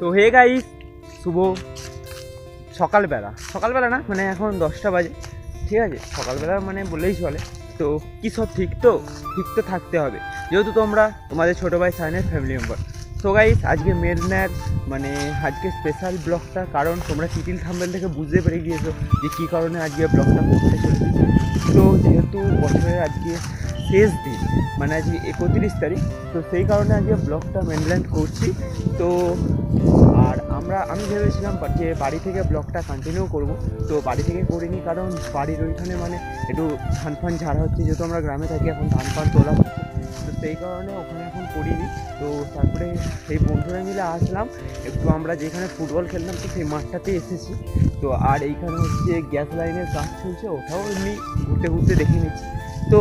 তো hey guys, শুভ সকালবেলা না, মানে এখন 10টা বাজে, ঠিক আছে। সকালবেলা মানে বললেই চলে। তো কী সব ঠিক তো থাকতে হবে, যেহেতু তোমাদের ছোটো ভাই সায়নের ফ্যামিলি মেম্বার। তো গাইস, আজকে মেন ম্যাচ, মানে আজকে স্পেশাল ব্লগটা, কারণ তোমরা টাইটেল থাম্বনেল থেকে বুঝতে পেরে গিয়েছো যে কী কারণে আজকে ব্লগটা করতে চলেছি। তো যেহেতু বছরের আজকে শেষ দিন, মানে আজকে 31 তারিখ, তো সেই কারণে আজকে ব্লগটা মেনটেন করছি। তো আর আমি ভেবেছিলাম যে বাড়ি থেকে ব্লগটা কন্টিনিউ করব, তো বাড়ি থেকে করিনি, কারণ বাড়ির ওইখানে মানে একটু ধান ফান ঝাড়া হচ্ছে, যেহেতু আমরা গ্রামে থাকি, এখন ধান ফান তোলা হচ্ছে, তো সেই কারণে ওখানে এখন করিনি। তো তারপরে সেই বন্ধুরা মিলে আসলাম একটু, আমরা যেখানে ফুটবল খেললাম তো সেই মাঠটাতে এসেছি। তো আর এইখানে হচ্ছে গ্যাস লাইনের কাজ চলছে, ওটাও এমনি ঘুরতে ঘুরতে দেখে নিচ্ছি। তো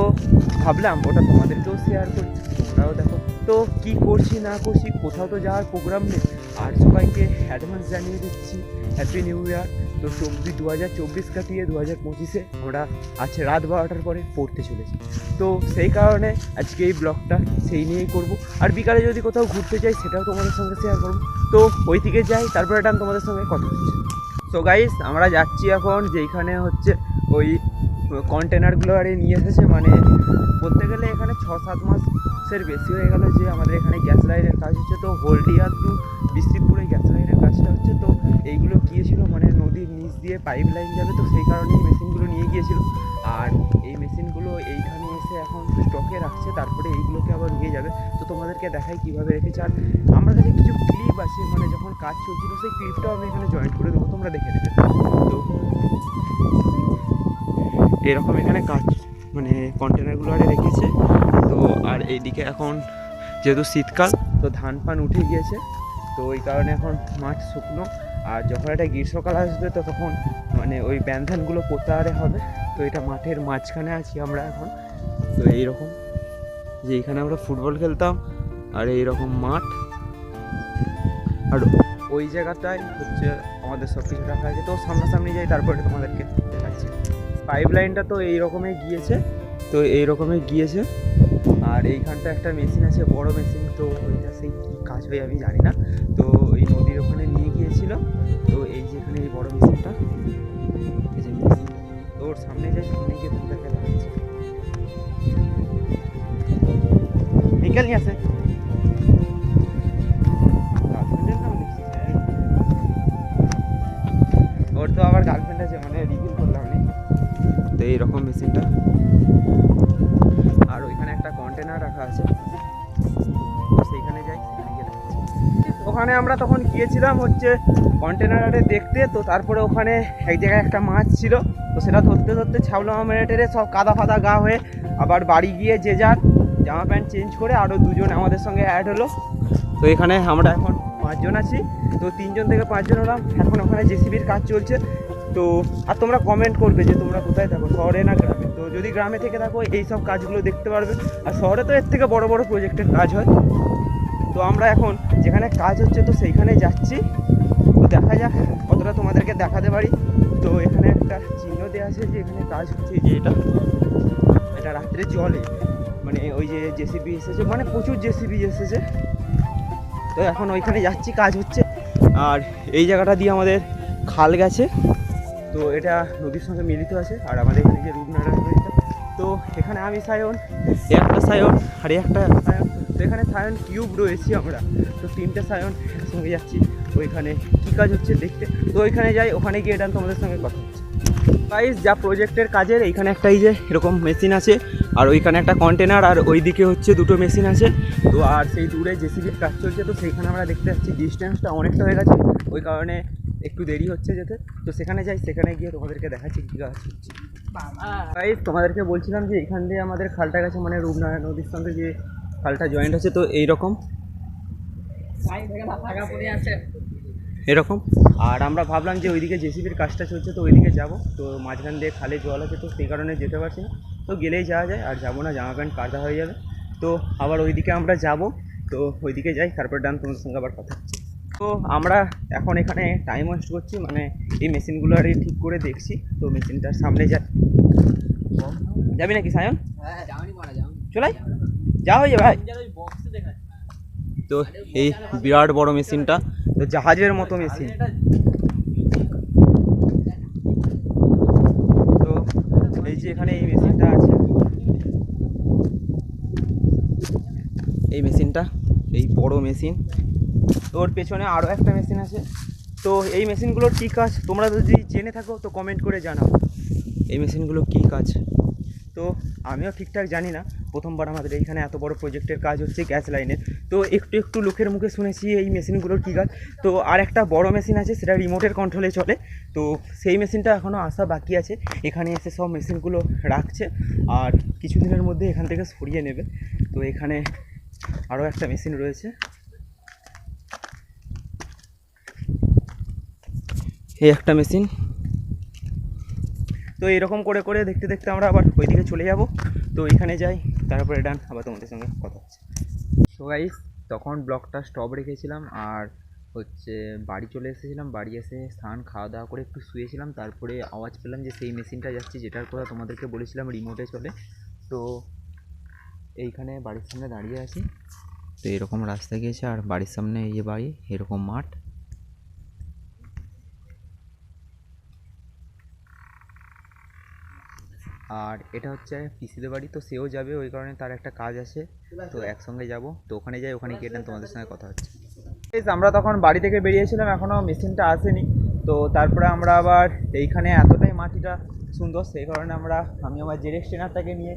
ভাবলাম ওটা তোমাদেরকেও শেয়ার করছি, তোমরাও দেখো। তো কী করছি না করছি, কোথাও তো যাওয়ার প্রোগ্রাম নেই। আর সবাইকে অ্যাডভান্স জানিয়ে দিচ্ছি হ্যাপি নিউ ইয়ার। তো 2024 কাটিয়ে 2025-এ আমরা আছে রাত 12টার পরে পড়তে চলেছি। তো সেই কারণে আজকে এই ব্লগটা সেই নিয়েই করব। আর বিকালে যদি কোথাও ঘুরতে যাই সেটাও তোমাদের সঙ্গে শেয়ার করব। তো ওই দিকে যাই, তারপরে এটা তোমাদের সঙ্গে কথা হচ্ছে। সো গাইস, আমরা যাচ্ছি এখন যেইখানে হচ্ছে ওই কন্টেনারগুলো আরে নিয়ে এসেছে, মানে বলতে গেলে এখানে 6-7 মাসের বেশি হয়ে গেল যে আমাদের এখানে গ্যাস লাইনের কাজ হচ্ছে। তো হলদিয়া টু বিস্তিপুরে গ্যাস লাইনের কাজটা হচ্ছে। তো এইগুলো গিয়েছিল মানে নদীর নিচ দিয়ে পাইপ লাইন যাবে, তো সেই কারণেই মেশিনগুলো নিয়ে গিয়েছিল। আর এই মেশিনগুলো এইখানে এসে এখন স্টকে রাখছে, তারপরে এইগুলোকে আবার নিয়ে যাবে। তো তোমাদেরকে দেখাই কীভাবে রেখেছে। আর আমার কাছে কিছু ক্লিপ আছে, মানে যখন কাজ চলছিল সেই ক্লিপটাও আমি এখানে জয়েন করে দেবো, তোমরা দেখে নেবে। তো এরকম এখানে কাজ, মানে কন্টেনারগুলো আরে রেখেছে। তো আর এইদিকে এখন যেহেতু শীতকাল, তো ধান ফান উঠে গিয়েছে, তো ওই কারণে এখন মাঠ শুকনো। আর যখন একটা গ্রীষ্মকাল আসবে তো তখন মানে ওই ব্যান্ধানগুলো পোতারে হবে। তো এটা মাঠের মাঝখানে আছি আমরা এখন। তো এইরকম যে এখানে আমরা ফুটবল খেলতাম, আর এইরকম মাঠ, আর ওই জায়গাটায় হচ্ছে আমাদের সব কিছু রাখা আছে। তো সামনাসামনি যাই, তারপরে তোমাদেরকে দেখাচ্ছি। পাইপ লাইনটা তো এইরকমই গিয়েছে, আর এইখানটা একটা মেশিন আছে, বড় মেশিন। তো ওইটা সেই কী কাজ হয় আমি জানি না। তো এই নদীর ওখানে নিয়ে গিয়েছিল। তো এই যেখানে এই বড় মেশিনটা, এই যে মেশিন, তো ওর সামনে যাই, সামনে গিয়ে তোমাদেরকে দেখাচ্ছি। নিকাল নিয়ে আসে ওর তো আবার গার্লফ্রেন্ড আছে, মানে রিভিল করলাম আমি। তো এইরকম মেশিনটা, আর ওইখানে একটা কন্টেনার রাখা আছে, সেইখানে যাই, সেখানে গিয়ে দেখাচ্ছি। ওখানে আমরা তখন গিয়েছিলাম হচ্ছে কন্টেনারে দেখতে। তো তারপরে ওখানে এক জায়গায় একটা মাছ ছিল, তো সেটা ধরতে ধরতে ছাবলা মেরে টেরে সব কাদা ফাদা গা হয়ে আবার বাড়ি গিয়ে যে যার জামা প্যান্ট চেঞ্জ করে আরও 2জন আমাদের সঙ্গে অ্যাড হলো। তো এখানে আমরা এখন 5 জন আছি। তো 3 জন থেকে 5 জন হলাম। এখন ওখানে জেসিবির কাজ চলছে। তো আর তোমরা কমেন্ট করবে যে তোমরা কোথায় থাকো, শহরে না গ্রামে। তো যদি গ্রামে থেকে থাকো এই সব কাজগুলো দেখতে পারবে, আর শহরে তো এর থেকে বড় বড় প্রজেক্টের কাজ হয়। তো আমরা এখন যেখানে কাজ হচ্ছে তো সেইখানে যাচ্ছি। তো দেখা যাক কতটা তোমাদেরকে দেখাতে পারি। তো এখানে একটা চিহ্ন দেওয়া আছে যে এখানে কাজ হচ্ছে, যে এটা রাত্রে জলে, মানে ওই যে জেসিবি এসেছে, মানে প্রচুর জেসিবি এসেছে। তো এখন ওইখানে যাচ্ছি, কাজ হচ্ছে। আর এই জায়গাটা দিয়ে আমাদের খাল গেছে, তো এটা নদীর সঙ্গে মিলিত আছে। আর আমাদের এখানে যে রূপনারায়ণ নদীটা, তো এখানে আমি সায়ন, একটা সায়ন আর একটা সায়ন। তো এখানে সায়ন কিউব রয়েছি আমরা, তো 3টে সায়ন একসঙ্গে যাচ্ছি ওইখানে কী কাজ হচ্ছে দেখতে। তো ওইখানে যাই, ওখানে গিয়ে এটা তোমাদের সঙ্গে কথা হচ্ছে। গাইস, যা প্রজেক্টের কাজের, এইখানে একটা এই যে এরকম মেশিন আছে, আর ওইখানে একটা কন্টেনার, আর ওইদিকে হচ্ছে 2টো মেশিন আছে। তো আর সেই দূরে জেসিবির কাজ চলছে, তো সেইখানে আমরা দেখতে পাচ্ছি ডিস্টেন্সটা অনেকটা হয়ে গেছে, ওই কারণে একটু দেরি হচ্ছে যেতে। তো সেখানে যাই, সেখানে গিয়ে তোমাদেরকে দেখাচ্ছি কী কাজ হচ্ছে। গাইস, তোমাদেরকে বলছিলাম যে এখান দিয়ে আমাদের খালটা গেছে, মানে রূপনারায়ণ নদীর সঙ্গে যে খালটা জয়েন্ট আছে। তো এইরকম এরকম। আর আমরা ভাবলাম যে ওইদিকে জেসিবির কাজটা চলছে, তো ওইদিকে যাব। তো মাঝখান দিয়ে খালে জল আছে, তো সেই কারণে যেতে পারছি না। তো গেলেই যাওয়া যায়, আর যাবো না, জামা প্যান্ট কাদা হয়ে যাবে। তো আবার ওইদিকে আমরা যাব। তো ওইদিকে যাই, তারপর তোমাদের সঙ্গে আবার কথা হচ্ছে। তো আমরা এখন এখানে টাইম ওয়েস্ট করছি, মানে এই মেশিনগুলো আর ঠিক করে দেখছি। তো মেশিনটার সামনে যাবি নাকি সায়ন? চলাই যা হয়ে যাবে ভাই। তো এই বিরাট বড় মেশিনটা তো জাহাজের মতো মেশিন। তো এই যে এখানে এই মেশিনটা আছে, এই মেশিনটা, এই বড় মেশিন। তো ওর পেছনে আরও একটা মেশিন আছে। তো এই মেশিনগুলোর কী কাজ তোমরা যদি জেনে থাকো তো কমেন্ট করে জানাও, এই মেশিনগুলো কী কাজ। তো আমিও ঠিকঠাক জানি না, প্রথমবার আমাদের এইখানে এত বড় প্রজেক্টের কাজ হচ্ছে গ্যাস লাইনের। তো একটু একটু লোকের মুখে শুনেছি এই মেশিনগুলোর কী কাজ। তো আর একটা বড় মেশিন আছে, সেটা রিমোটের কন্ট্রোলে চলে। তো সেই মেশিনটা এখনও আসা বাকি আছে, এখানে এসে সব মেশিনগুলো রাখছে আর কিছুদিনের মধ্যে এখান থেকে সরিয়ে নেবে। তো এখানে আরও একটা মেশিন রয়েছে, এই একটা মেশিন। তো এরকম করে করে দেখতে দেখতে আমরা আবার ওইদিকে চলে যাব। তো এখানে যাই, তারপরে ডান আবার তোমাদের সঙ্গে কথা হচ্ছে। সো গাইস, তখন ব্লগটা স্টপ রেখেছিলাম আর হচ্ছে বাড়ি চলে এসেছিলাম। বাড়ি এসে স্নান খাওয়া দাওয়া করে একটু শুয়েছিলাম, তারপরে আওয়াজ পেলাম যে সেই মেশিনটা যাচ্ছে যেটার কথা তোমাদেরকে বলেছিলাম রিমোটে চলে। তো এইখানে বাড়ির সামনে দাঁড়িয়ে আছি। তো এরকম রাস্তা গিয়েছে আর বাড়ির সামনে এই যে বাড়ি, এরকম মাঠ। আর এটা হচ্ছে পিসিদের বাড়ি, তো সেও যাবে, ওই কারণে তার একটা কাজ আছে। তো একসঙ্গে যাব, তো ওখানে যাই, ওখানে গিয়ে তোমাদের সঙ্গে কথা হচ্ছে। আমরা তখন বাড়ি থেকে বেরিয়েছিলাম, এখনও মেশিনটা আসেনি। তো তারপরে আমরা আবার এইখানে এতটাই মাটিটা সুন্দর, সেই কারণে আমি আমার জেরেক্স ট্রেনারটাকে নিয়ে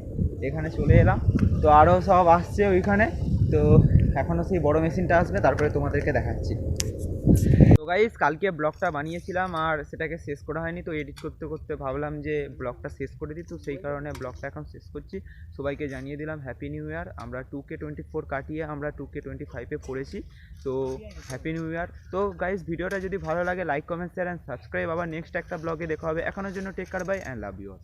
এখানে চলে এলাম। তো আরও সব আসছে ওইখানে। তো এখনও সেই বড় মেশিনটা আসবে, তারপরে তোমাদেরকে দেখাচ্ছি। তো গাইস, কালকে ব্লগটা বানিয়েছিলাম আর সেটাকে শেষ করা হয়নি। তো এডিট করতে করতে ভাবলাম যে ব্লগটা শেষ করে দিই, তো সেই কারণে ব্লগটা এখন শেষ করছি। সবাইকে জানিয়ে দিলাম হ্যাপি নিউ ইয়ার। আমরা 2K24 কাটিয়ে আমরা 2K25-এ পড়েছি। তো হ্যাপি নিউ ইয়ার। তো গাইস, ভিডিওটা যদি ভালো লাগে like comment share and subscribe. আবার নেক্সট একটা ব্লগে দেখা হবে। এখনের জন্য take care, bye and love you all.